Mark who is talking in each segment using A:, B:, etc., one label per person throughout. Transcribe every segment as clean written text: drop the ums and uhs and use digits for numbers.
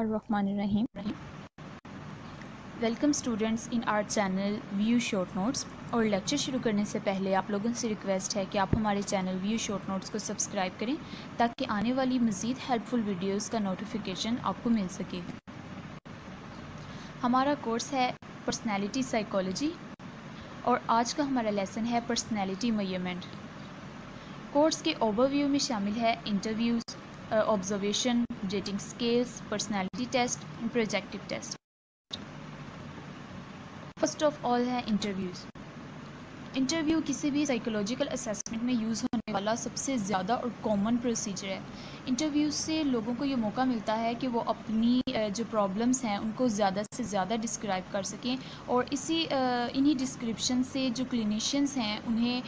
A: बिस्मिल्लाहिर्रहमानिर्रहीम। Welcome students in our channel view short notes. और lecture शुरू करने से पहले आप लोगों से रिक्वेस्ट है कि आप हमारे चैनल व्यू शॉर्ट नोट्स को सब्सक्राइब करें ताकि आने वाली मज़ीद हेल्पफुल वीडियोस का नोटिफिकेशन आपको मिल सके। हमारा कोर्स है पर्सनैलिटी साइकोलॉजी और आज का हमारा लेसन है पर्सनैलिटी मेजरमेंट। कोर्स के ओवरव्यू में शामिल है interviews, observation, rating scales, personality test and projective test. First of all है इंटरव्यूज़। इंटरव्यू किसी भी साइकोलॉजिकल असेसमेंट में यूज़ होने वाला सबसे ज़्यादा और कॉमन प्रोसीजर है। इंटरव्यूज़ से लोगों को ये मौका मिलता है कि वो अपनी जो प्रॉब्लम्स हैं उनको ज़्यादा से ज़्यादा डिस्क्राइब कर सकें और इन्हीं डिस्क्रिप्शन से जो क्लिनिशियंस हैं उन्हें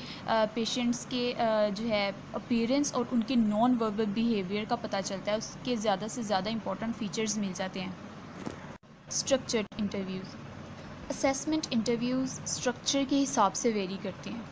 A: पेशेंट्स के जो है अपीयरेंस और उनके नॉन वर्बल बिहेवियर का पता चलता है, उसके ज़्यादा से ज़्यादा इंपॉर्टेंट फीचर्स मिल जाते हैं। Structured interviews. Assessment interviews structure के हिसाब से वेरी करते हैं।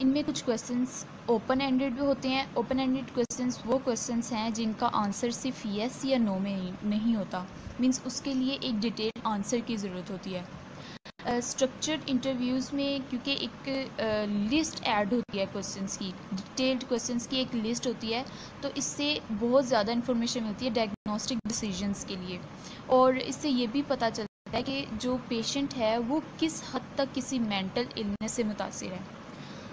A: इनमें कुछ क्वेश्चंस ओपन एंडेड भी होते हैं। ओपन एंडेड क्वेश्चंस वो क्वेश्चंस हैं जिनका आंसर सिर्फ येस या नो में नहीं होता, मींस उसके लिए एक डिटेल्ड आंसर की ज़रूरत होती है। स्ट्रक्चर्ड इंटरव्यूज़ में क्योंकि एक लिस्ट ऐड होती है क्वेश्चंस की, डिटेल्ड क्वेश्चंस की एक लिस्ट होती है, तो इससे बहुत ज़्यादा इन्फॉर्मेशन मिलती है डायग्नोस्टिक डिसीजंस के लिए। और इससे ये भी पता चलता है कि जो पेशेंट है वो किस हद तक किसी मेंटल इलनेस से मुतासिर है।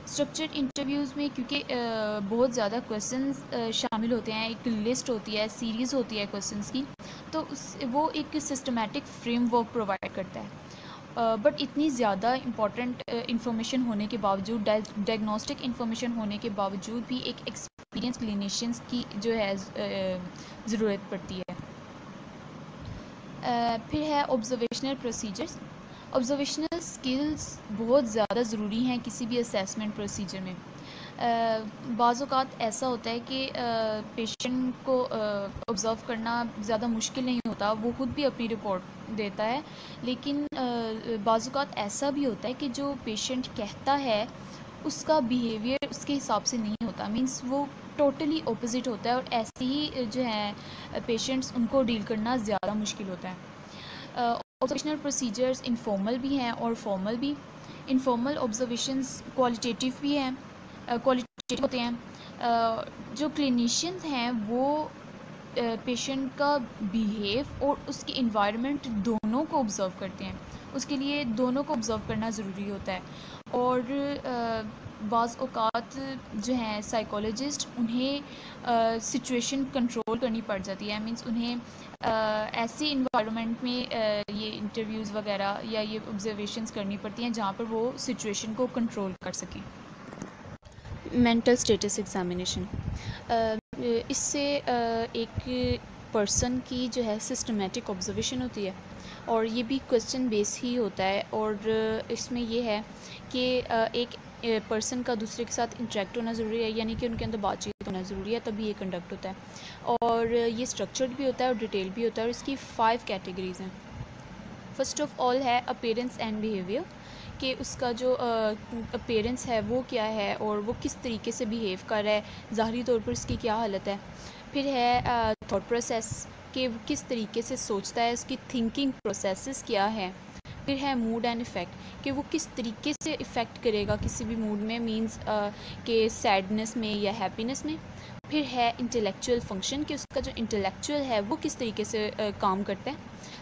A: स्ट्रक्चर्ड इंटरव्यूज़ में क्योंकि बहुत ज़्यादा क्वेश्चंस शामिल होते हैं, एक लिस्ट होती है, सीरीज़ होती है क्वेश्चंस की, तो वो एक सिस्टमेटिक फ्रेमवर्क प्रोवाइड करता है। बट इतनी ज़्यादा इम्पॉर्टेंट इंफॉर्मेशन होने के बावजूद, डायग्नोस्टिक इंफॉर्मेशन होने के बावजूद भी एक एक्सपीरियंस क्लिनिशियंस की जो है ज़रूरत पड़ती है। फिर है ऑब्जर्वेशनल प्रोसीजर्स। ऑब्जर्वेशनल स्किल्स बहुत ज़्यादा ज़रूरी हैं किसी भी असेसमेंट प्रोसीजर में। बाज़ औक़ात ऐसा होता है कि पेशेंट को ऑब्ज़र्व करना ज़्यादा मुश्किल नहीं होता, वो खुद भी अपनी रिपोर्ट देता है, लेकिन बाज़ औक़ात ऐसा भी होता है कि जो पेशेंट कहता है उसका बिहेवियर उसके हिसाब से नहीं होता, मींस वो टोटली ऑपोजिट होता है, और ऐसे ही जो है पेशेंट्स उनको डील करना ज़्यादा मुश्किल होता है। ऑब्जर्वेशनल प्रोसीजर्स इनफॉर्मल भी हैं और फॉर्मल भी। इनफॉर्मल ऑब्जर्वेशंस क्वालिटेटिव भी हैं, क्वालिटेटिव होते हैं। जो क्लिनिशियंस हैं वो पेशेंट का बिहेव और उसकी इन्वायरमेंट दोनों को ऑब्ज़र्व करते हैं, उसके लिए दोनों को ऑब्ज़र्व करना ज़रूरी होता है। और बाज़ औक़ात जो हैं साइकोलॉजिस्ट उन्हें सिचुएशन कंट्रोल करनी पड़ जाती है, मींस उन्हें ऐसी इन्वायरमेंट में ये इंटरव्यूज़ वगैरह या ये ऑब्जर्वेशंस करनी पड़ती हैं जहाँ पर वो सिचुएशन को कंट्रोल कर सकें। Mental status examination. इससे एक पर्सन की जो है सिस्टमेटिक ऑब्जर्वेशन होती है और ये भी क्वेश्चन बेस ही होता है। और इसमें ये है कि एक पर्सन का दूसरे के साथ इंटरेक्ट होना ज़रूरी है, यानी कि उनके अंदर बातचीत होना ज़रूरी है, तभी ये कंडक्ट होता है। और ये स्ट्रक्चर्ड भी होता है और डिटेल भी होता है, और इसकी 5 कैटेगरीज़ हैं। फर्स्ट ऑफ ऑल है अपीयरेंस एंड बिहेवियर, कि उसका जो अपीयरेंस है वो क्या है और वो किस तरीके से बिहेव कर रहा है, ज़ाहरी तौर पर उसकी क्या हालत है। फिर है थॉट प्रोसेस, कि वो किस तरीके से सोचता है, उसकी थिंकिंग प्रोसेसेस क्या है। फिर है मूड एंड इफ़ेक्ट, कि वो किस तरीके से इफ़ेक्ट करेगा किसी भी मूड में, मींस के सैडनेस में या हैप्पीनेस में। फिर है इंटेलेक्चुअल फंक्शन, कि उसका जो इंटेलेक्चुअल है वो किस तरीके से काम करता है।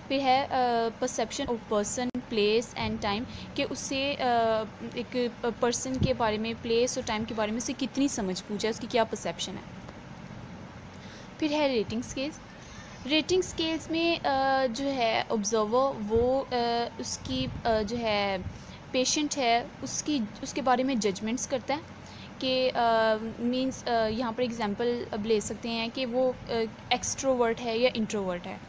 A: फिर है perception of person, place and time, कि उससे एक पर्सन के बारे में, प्लेस और टाइम के बारे में से कितनी समझ पूछा है, उसकी क्या परसेप्शन है। फिर है रेटिंग स्केल्स। रेटिंग स्केल्स में जो है ऑब्ज़र्वर वो उसकी जो है पेशेंट है उसके बारे में जजमेंट्स करता है, कि मींस यहाँ पर एग्जांपल अब ले सकते हैं कि वो एक्सट्रोवर्ट है या इंट्रोवर्ट है।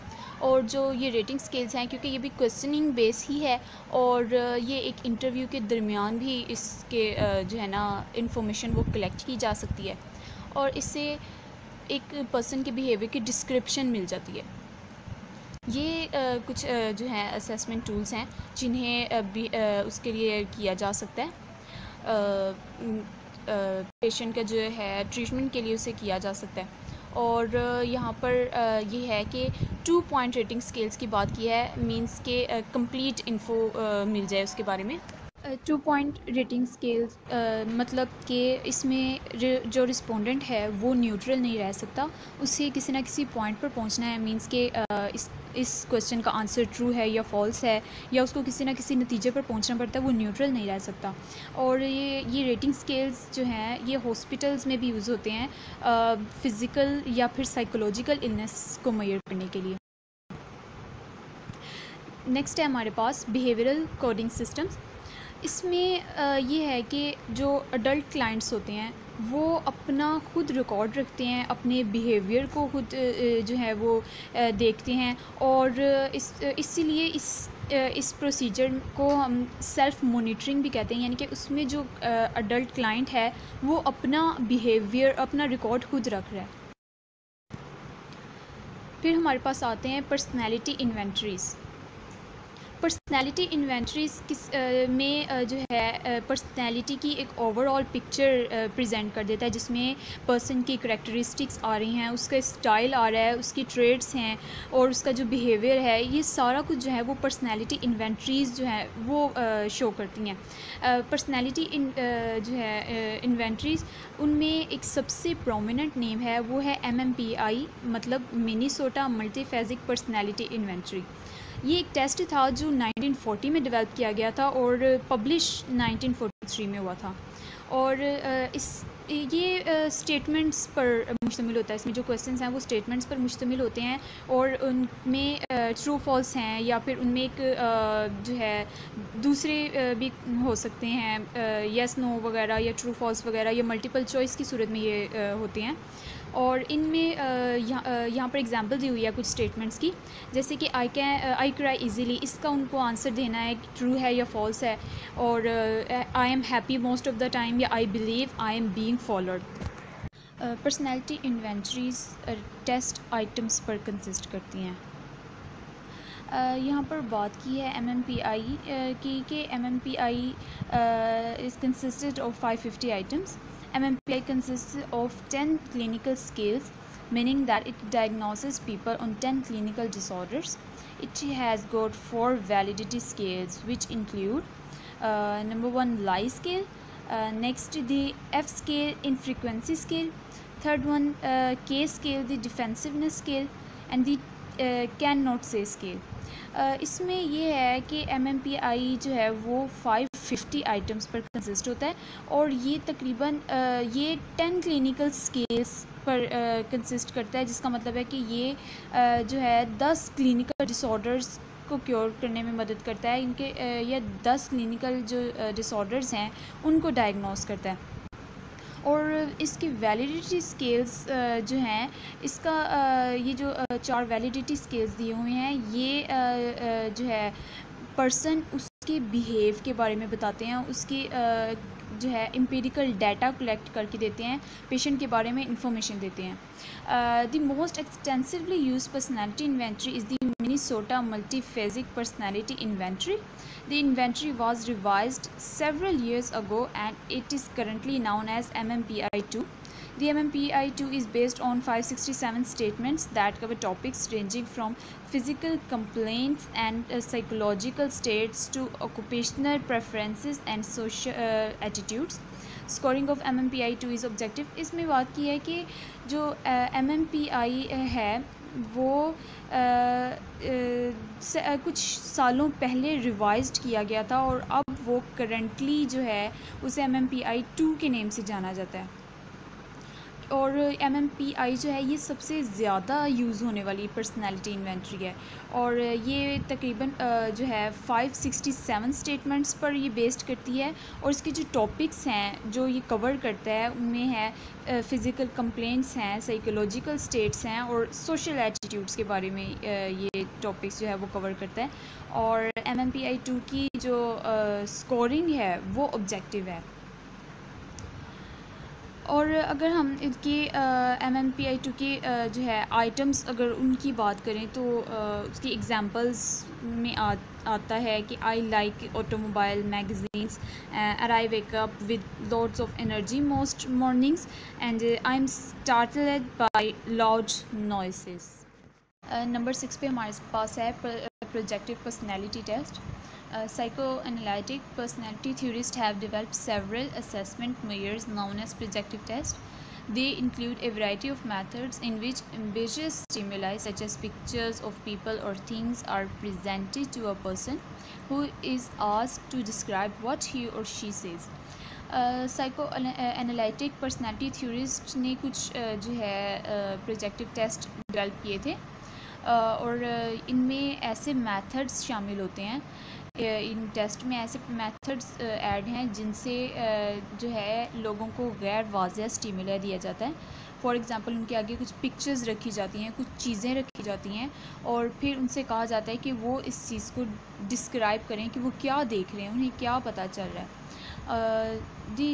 A: और जो ये रेटिंग स्केल्स हैं, क्योंकि ये भी क्वेश्चनिंग बेस ही है और ये एक इंटरव्यू के दरमियान भी इसके जो है ना इंफॉर्मेशन वो कलेक्ट की जा सकती है, और इससे एक पर्सन के बिहेवियर की डिस्क्रिप्शन मिल जाती है। ये कुछ जो हैं असेसमेंट टूल्स हैं जिन्हें उसके लिए किया जा सकता है। पेशेंट का जो है ट्रीटमेंट के लिए उसे किया जा सकता है। और यहाँ पर ये है कि 2 पॉइंट रेटिंग स्केल्स की बात की है, मींस के कंप्लीट इन्फो मिल जाए उसके बारे में। 2 पॉइंट रेटिंग स्केल्स मतलब कि इसमें जो रिस्पोंडेंट है वो न्यूट्रल नहीं रह सकता, उसे किसी ना किसी पॉइंट पर पहुंचना है, मींस के इस क्वेश्चन का आंसर ट्रू है या फॉल्स है, या उसको किसी ना किसी नतीजे पर पहुंचना पड़ता है, वो न्यूट्रल नहीं रह सकता। और ये रेटिंग स्केल्स जो हैं ये हॉस्पिटल्स में भी यूज़ होते हैं फ़िज़िकल या फिर साइकोलॉजिकल इलनेस को मेजर करने के लिए। नेक्स्ट है हमारे पास बिहेवियरल कोडिंग सिस्टम्स। इसमें ये है कि जो अडल्ट क्लाइंट्स होते हैं वो अपना खुद रिकॉर्ड रखते हैं, अपने बिहेवियर को खुद जो है वो देखते हैं, और इसीलिए इस प्रोसीजर को हम सेल्फ़ मॉनिटरिंग भी कहते हैं, यानी कि उसमें जो अडल्ट क्लाइंट है वो अपना बिहेवियर, अपना रिकॉर्ड खुद रख रहा है। फिर हमारे पास आते हैं पर्सनैलिटी इन्वेंटरीज़। पर्सनैलिटी इन्वेंटरीज़ में जो है पर्सनैलिटी की एक ओवरऑल पिक्चर प्रेजेंट कर देता है, जिसमें पर्सन की करैक्टरिस्टिक्स आ रही हैं, उसका स्टाइल आ रहा है, उसकी ट्रेड्स हैं और उसका जो बिहेवियर है, ये सारा कुछ जो है वो पर्सनैलिटी इन्वेंटरीज़ जो है वो शो करती हैं। पर्सनैलिटी जो है इन्वेंटरीज़, उनमें एक सबसे प्रोमिनेंट नेम है, वो है MMPI, मतलब मिनीसोटा मल्टीफेजिक पर्सनैलिटी इन्वेंटरी। ये एक टेस्ट था जो 1940 में डेवलप किया गया था और पब्लिश 1943 में हुआ था। और ये स्टेटमेंट्स पर मुश्तमिल होता है। इसमें जो क्वेश्चंस हैं वो स्टेटमेंट्स पर मुश्तमिल होते हैं और उनमें ट्रू फॉल्स हैं, या फिर उनमें एक जो है दूसरे भी हो सकते हैं, येस नो वगैरह या ट्रू फॉल्स वगैरह, या मल्टीपल चॉइस की सूरत में ये होते हैं। और इनमें यहाँ पर एग्जांपल दी हुई है कुछ स्टेटमेंट्स की, जैसे कि आई क्राई इजीली, इसका उनको आंसर देना है कि ट्रू है या फॉल्स है। और I am happy most of the time, या I believe I am being followed. Personality inventories test items पर कंसिस्ट करती हैं। यहाँ पर बात की है MMPI की, कि MMPI is consisted of 550 items. MMPI consists of 10 clinical scales, meaning that it diagnoses people on 10 clinical disorders. It has got 4 validity scales, which include number 1 lie scale, next the F scale, infrequency scale, third one K scale, the defensiveness scale, and the can not से scale. इसमें ये है कि MMPI जो है वो 550 items पर consist होता है, और ये तकरीबन ये 10 क्लिनिकल स्केल्स पर कंसिस्ट करता है, जिसका मतलब है कि ये जो है 10 क्लिनिकल डिसऑर्डर्स को क्योर करने में मदद करता है। इनके ये 10 क्लिनिकल जो डिसऑर्डर्स हैं उनको डायग्नोस करता है। और इसकी वैलिडिटी स्केल्स जो हैं, इसका ये जो 4 वैलिडिटी स्केल्स दिए हुए हैं, ये जो है पर्सन उसके बिहेव के बारे में बताते हैं, उसकी जो है एम्पिरिकल डाटा कलेक्ट करके देते हैं, पेशेंट के बारे में इंफॉर्मेशन देते हैं। The most extensively use personality inventory is the Minnesota Multiphasic Personality Inventory. The inventory was revised several years ago and it is currently known as MMPI-2. The MMPI-2 is based on 567 statements that cover topics ranging from physical complaints and psychological states to occupational preferences and social attitudes. Scoring of MMPI-2 is objective. इसमें बात की है कि जो MMPI है वो कुछ सालों पहले रिवाइज्ड किया गया था, और अब वो करंटली जो है उसे MMPI-2 के नेम से जाना जाता है। और MMPI जो है ये सबसे ज़्यादा यूज़ होने वाली पर्सनैलिटी इन्वेंटरी है, और ये तकरीबन जो है 567 स्टेटमेंट्स पर ये बेस्ड करती है। और इसके जो टॉपिक्स हैं जो ये कवर करता है उनमें है फ़िज़िकल कंप्लेंट्स हैं, साइकोलॉजिकल स्टेट्स हैं, और सोशल एटीट्यूड्स के बारे में ये टॉपिक्स जो है वो कवर करता है। और MMPI-2 की जो स्कोरिंग है वो ऑब्जेक्टिव है। और अगर हम इनके MMPI-2 के जो है आइटम्स अगर उनकी बात करें तो उसकी एग्जांपल्स में आता है कि I like automobile magazines and I wake up with loads of energy most mornings and I'm startled by loud noises. Number 6 पे हमारे पास है projective personality test. Psychoanalytic personality theorists have developed several assessment measures known as projective tests. They include a variety of methods in which ambiguous stimuli such as pictures of people or things are presented to a person who is asked to describe what he or she says. Psycho analytic personality theorist ने कुछ जो है projective test develop किए थे और इनमें ऐसे methods शामिल होते हैं, इन टेस्ट में ऐसे मेथड्स ऐड हैं जिनसे जो है लोगों को गैर वाज़ेह स्टिमुला दिया जाता है. फॉर एग्ज़ाम्पल उनके आगे कुछ पिक्चर्स रखी जाती हैं, कुछ चीज़ें रखी जाती हैं और फिर उनसे कहा जाता है कि वो इस चीज़ को डिस्क्राइब करें कि वो क्या देख रहे हैं, उन्हें क्या पता चल रहा है. The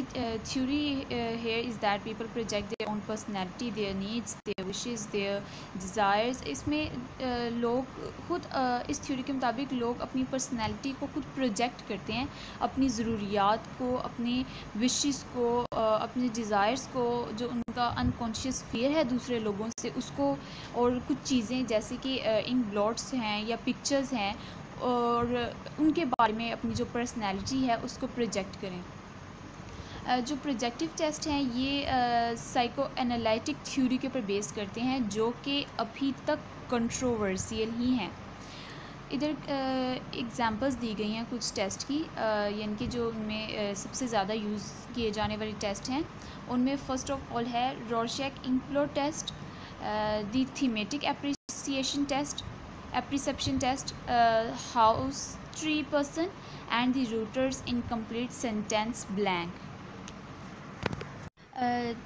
A: theory here is that people project their own personality, their needs, their wishes, their desires. इसमें लोग खुद इस थ्योरी के मुताबिक लोग अपनी पर्सनैलिटी को खुद प्रोजेक्ट करते हैं, अपनी ज़रूरियात को, अपने विशेस को, अपने डिज़ायर्स को, जो उनका अनकॉन्शियस फियर है दूसरे लोगों से उसको, और कुछ चीज़ें जैसे कि इन ब्लॉट्स हैं या पिक्चर्स हैं और उनके बारे में अपनी जो पर्सनैलिटी है उसको प्रोजेक्ट करें. जो प्रोजेक्टिव टेस्ट हैं ये साइको एनालिटिक थ्योरी के ऊपर बेस करते हैं जो कि अभी तक कंट्रोवर्शियल ही हैं. इधर एग्जांपल्स दी गई हैं कुछ टेस्ट की, यानी कि जो उनमें सबसे ज़्यादा यूज़ किए जाने वाले टेस्ट हैं उनमें फ़र्स्ट ऑफ ऑल है Rorschach inkblot test, the thematic apperception test, apperception test, house tree person and the Reuters incomplete sentence blank.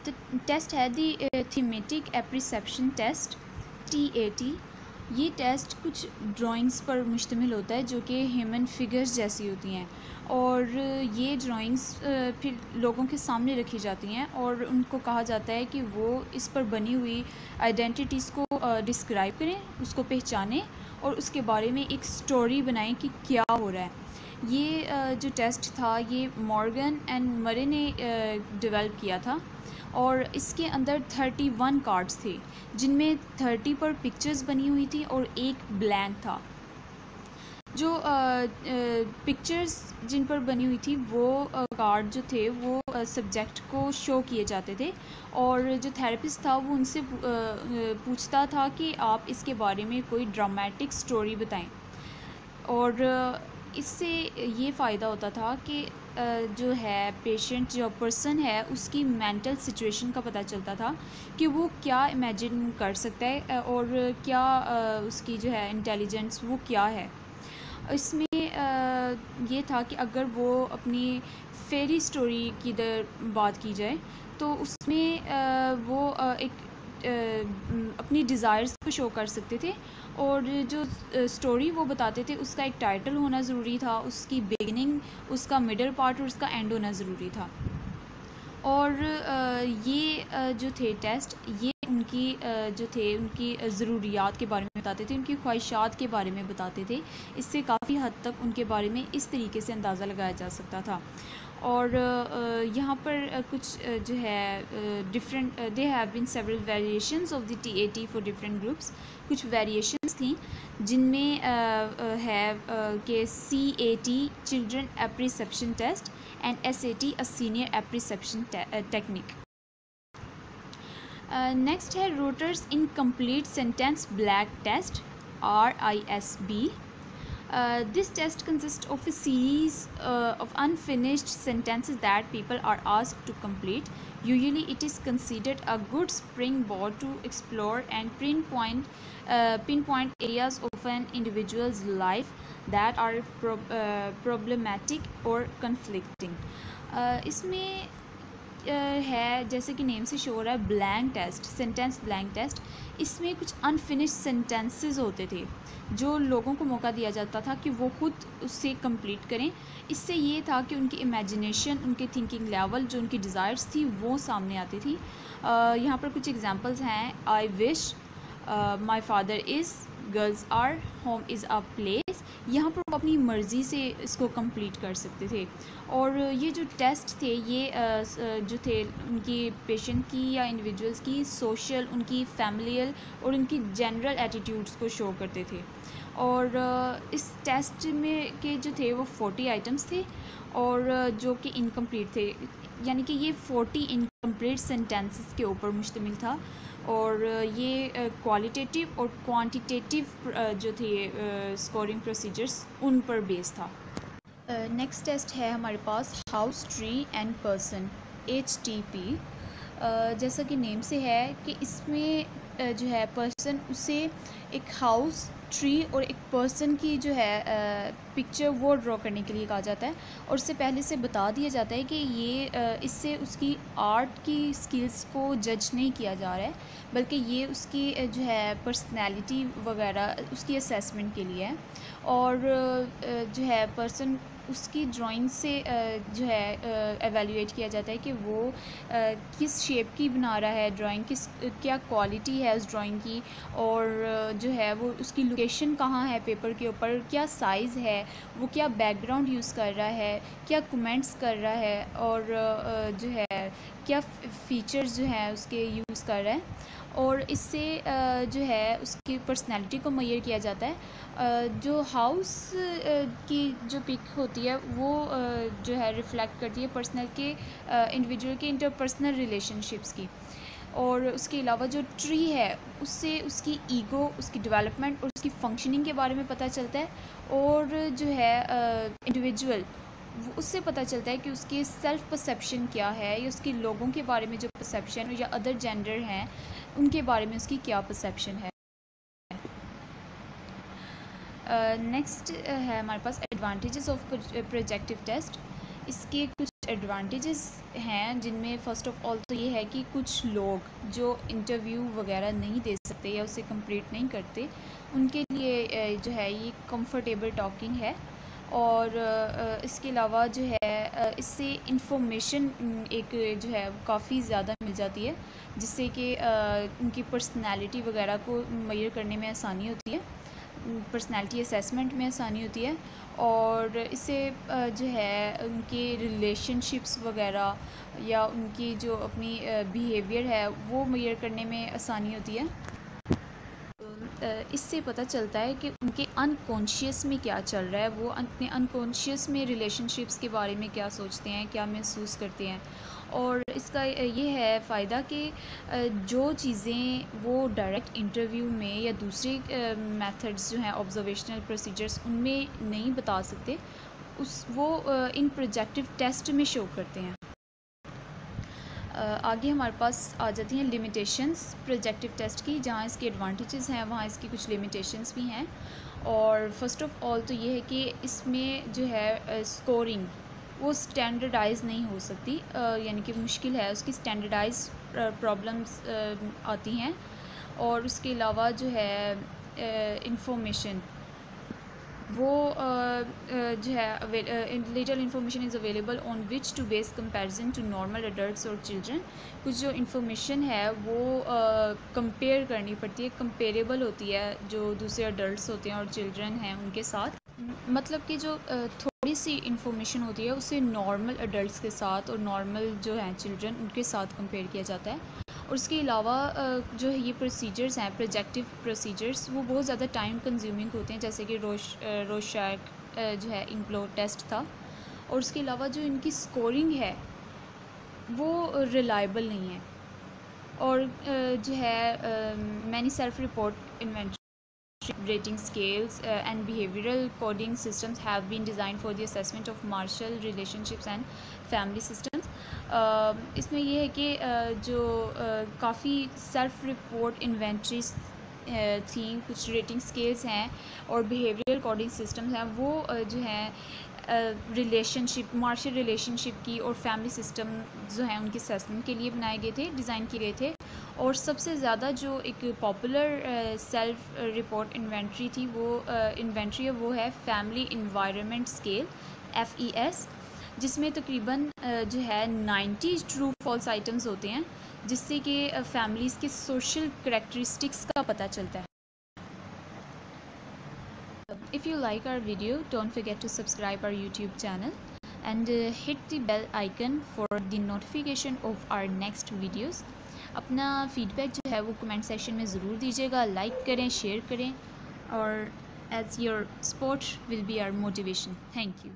A: The test है the thematic apperception test TAT. ये टेस्ट कुछ drawings पर मुश्तमिल होता है जो कि ह्यूमन फिगर्स जैसी होती हैं और ये ड्राइंग्स फिर लोगों के सामने रखी जाती हैं और उनको कहा जाता है कि वो इस पर बनी हुई आइडेंटिटीज़ को डिस्क्राइब करें, उसको पहचानें और उसके बारे में एक स्टोरी बनाएं कि क्या हो रहा है. ये जो टेस्ट था ये मॉर्गन एंड मरे ने डेवलप किया था और इसके अंदर 31 कार्ड्स थे जिनमें 30 पर पिक्चर्स बनी हुई थी और एक ब्लैंक था. जो पिक्चर्स जिन पर बनी हुई थी वो कार्ड जो थे वो सब्जेक्ट को शो किए जाते थे और जो थेरेपिस्ट था वो उनसे पूछता था कि आप इसके बारे में कोई ड्रामेटिक स्टोरी बताएं. और इससे ये फ़ायदा होता था कि जो है पेशेंट जो पर्सन है उसकी मेंटल सिचुएशन का पता चलता था कि वो क्या इमेजिन कर सकता है और क्या उसकी जो है इंटेलिजेंस वो क्या है. इसमें ये था कि अगर वो अपनी फेरी स्टोरी की बात की जाए तो उसमें वो एक अपनी डिज़ायर्स को शो कर सकते थे और जो स्टोरी वो बताते थे उसका एक टाइटल होना ज़रूरी था, उसकी बिगिनिंग, उसका मिडल पार्ट और उसका एंड होना ज़रूरी था. और ये जो थे टेस्ट ये उनकी जो थे उनकी ज़रूरियात के बारे में बताते थे, उनकी ख्वाहिशात के बारे में बताते थे. इससे काफ़ी हद तक उनके बारे में इस तरीके से अंदाज़ा लगाया जा सकता था. और यहाँ पर कुछ जो है different they have been several variations of the TAT for different groups. कुछ वेरिएशंस थी जिनमें है कि CAT children apperception test and SAT a senior apperception technique. Next है Reuters incomplete sentence blank test RISB. This test consists of a series of unfinished sentences that people are asked to complete. Usually it is considered a good springboard to explore and pinpoint areas of an individual's life that are problematic or conflicting. इसमें है जैसे कि name से show हो रहा है blank test, sentence blank test. इसमें कुछ अनफिनिश्ड सेंटेंसेस होते थे जो लोगों को मौका दिया जाता था कि वो खुद उससे कंप्लीट करें। इससे ये था कि उनकी इमेजिनेशन, उनके थिंकिंग लेवल, जो उनकी डिज़ायर्स थी वो सामने आती थी। यहाँ पर कुछ एग्जांपल्स हैं। I wish, my father is, girls are, home is a place. यहाँ पर वो अपनी मर्ज़ी से इसको कंप्लीट कर सकते थे। और ये जो टेस्ट थे ये जो थे उनकी पेशेंट की या इंडिविजुअल्स की सोशल, उनकी फैमिलियल और उनकी जनरल एटीट्यूड्स को शो करते थे। और इस टेस्ट में के जो थे वो 40 आइटम्स थे और जो कि इनकम्प्लीट थे, यानी कि ये 40 इनकम्प्लीट सेंटेंसेस के ऊपर मुश्तमिल था। और ये क्वालिटेटिव और क्वांटिटेटिव जो थे स्कोरिंग प्रोसीजर्स उन पर बेस था। नेक्स्ट टेस्ट है हमारे पास house, tree and person, HTP। जैसा कि नेम से है कि इसमें जो है पर्सन, उसे एक हाउस, ट्री और एक पर्सन की जो है पिक्चर वो ड्रॉ करने के लिए कहा जाता है। और उससे पहले से बता दिया जाता है कि ये इससे उसकी आर्ट की स्किल्स को जज नहीं किया जा रहा है, बल्कि ये उसकी जो है पर्सनैलिटी वगैरह उसकी असेसमेंट के लिए है। और जो है पर्सन, उसकी ड्राइंग से जो है एवेल्यूएट किया जाता है कि वो किस शेप की बना रहा है ड्राइंग, क्या क्वालिटी है उस ड्राइंग की, और जो है वो उसकी लोकेशन कहाँ है पेपर के ऊपर, क्या साइज़ है, वो क्या बैकग्राउंड यूज़ कर रहा है, क्या कमेंट्स कर रहा है, और जो है क्या फ़ीचर्स जो हैं उसके यूज़ कर रहा है। और इससे जो है उसकी पर्सनैलिटी को मेजर किया जाता है। जो हाउस की जो पिक होती है वो जो है रिफ़्लेक्ट करती है पर्सनल के इंडिविजुअल के इंटरपर्सनल रिलेशनशिप्स की। और उसके अलावा जो ट्री है उससे उसकी ईगो, उसकी डेवलपमेंट और उसकी फंक्शनिंग के बारे में पता चलता है। और जो है इंडिविजुअल, उससे पता चलता है कि उसकी सेल्फ़ परसेप्शन क्या है, या उसके लोगों के बारे में जो परसेप्शन, या अदर जेंडर हैं उनके बारे में उसकी क्या परसेप्शन है। नेक्स्ट है हमारे पास एडवांटेजेस ऑफ प्रोजेक्टिव टेस्ट। इसके कुछ एडवांटेजेस हैं जिनमें फ़र्स्ट ऑफ ऑल तो ये है कि कुछ लोग जो इंटरव्यू वगैरह नहीं दे सकते या उसे कंप्लीट नहीं करते, उनके लिए जो है ये कंफर्टेबल टॉकिंग है। और इसके अलावा जो है इससे इंफॉर्मेशन एक जो है काफ़ी ज़्यादा मिल जाती है, जिससे कि उनकी पर्सनालिटी वगैरह को मेजर करने में आसानी होती है, पर्सनालिटी असेसमेंट में आसानी होती है। और इससे जो है उनके रिलेशनशिप्स वगैरह या उनकी जो अपनी बिहेवियर है वो मेजर करने में आसानी होती है। इससे पता चलता है कि उनके अनकॉन्शियस में क्या चल रहा है, वो अपने अनकॉन्शियस में रिलेशनशिप्स के बारे में क्या सोचते हैं, क्या महसूस करते हैं। और इसका ये है फ़ायदा कि जो चीज़ें वो डायरेक्ट इंटरव्यू में या दूसरे मेथड्स जो हैं ऑब्जर्वेशनल प्रोसीजर्स उनमें नहीं बता सकते, वो इन प्रोजेक्टिव टेस्ट में शो करते हैं। आगे हमारे पास आ जाती हैं लिमिटेशंस प्रोजेक्टिव टेस्ट की। जहाँ इसके एडवांटेजेस हैं वहाँ इसकी कुछ लिमिटेशंस भी हैं। और फर्स्ट ऑफ ऑल तो ये है कि इसमें जो है स्कोरिंग वो स्टैंडर्डाइज नहीं हो सकती, यानी कि मुश्किल है, उसकी स्टैंडर्डाइज प्रॉब्लम्स आती हैं। और उसके अलावा जो है इंफॉर्मेशन वो जो है little information is available on which to base comparison to normal adults और चिल्ड्रन। कुछ जो इन्फॉर्मेशन है वो कंपेयर करनी पड़ती है, कंपेरेबल होती है जो दूसरे एडल्ट्स होते हैं और चिल्ड्रन हैं उनके साथ। मतलब कि जो थोड़ी सी इन्फॉर्मेशन होती है उसे नॉर्मल एडल्ट्स के साथ और नॉर्मल जो हैं चिल्ड्रन उनके साथ कंपेयर किया जाता है। और उसके अलावा जो है ये प्रोसीजर्स हैं प्रोजेक्टिव प्रोसीजर्स वो बहुत ज़्यादा टाइम कंज्यूमिंग होते हैं, जैसे कि रोशार्क जो है इनक्लो टेस्ट था। और उसके अलावा जो इनकी स्कोरिंग है वो रिलायबल नहीं है। और जो है many self report inventory rating scales and behavioral coding systems have been designed for the assessment of martial relationships and family systems। इसमें ये है कि जो काफ़ी सेल्फ रिपोर्ट थी, कुछ रेटिंग स्केल्स हैं और बिहेवियरल कोडिंग सिस्टम्स हैं, वो जो हैं रिलेशनशिप, मार्शल रिलेशनशिप की और फैमिली सिस्टम जो हैं उनके असेसमेंट के लिए बनाए गए थे, डिज़ाइन किए गए थे। और सबसे ज़्यादा जो एक पॉपुलर सेल्फ रिपोर्ट इन्वेंट्री थी, वो इन्वेंट्री है वो है फैमिली इन्वायरमेंट स्केल FES, जिसमें तकरीबन जो है 90 ट्रू फॉल्स आइटम्स होते हैं, जिससे कि फैमिलीज़ के सोशल करैक्टरिस्टिक्स का पता चलता है। If you like our video, don't forget to subscribe our YouTube channel and hit the bell icon for the notification of our next videos. अपना फीडबैक जो है वो कमेंट सेक्शन में ज़रूर दीजिएगा, लाइक करें, शेयर करें, और as your support will be our motivation. Thank you.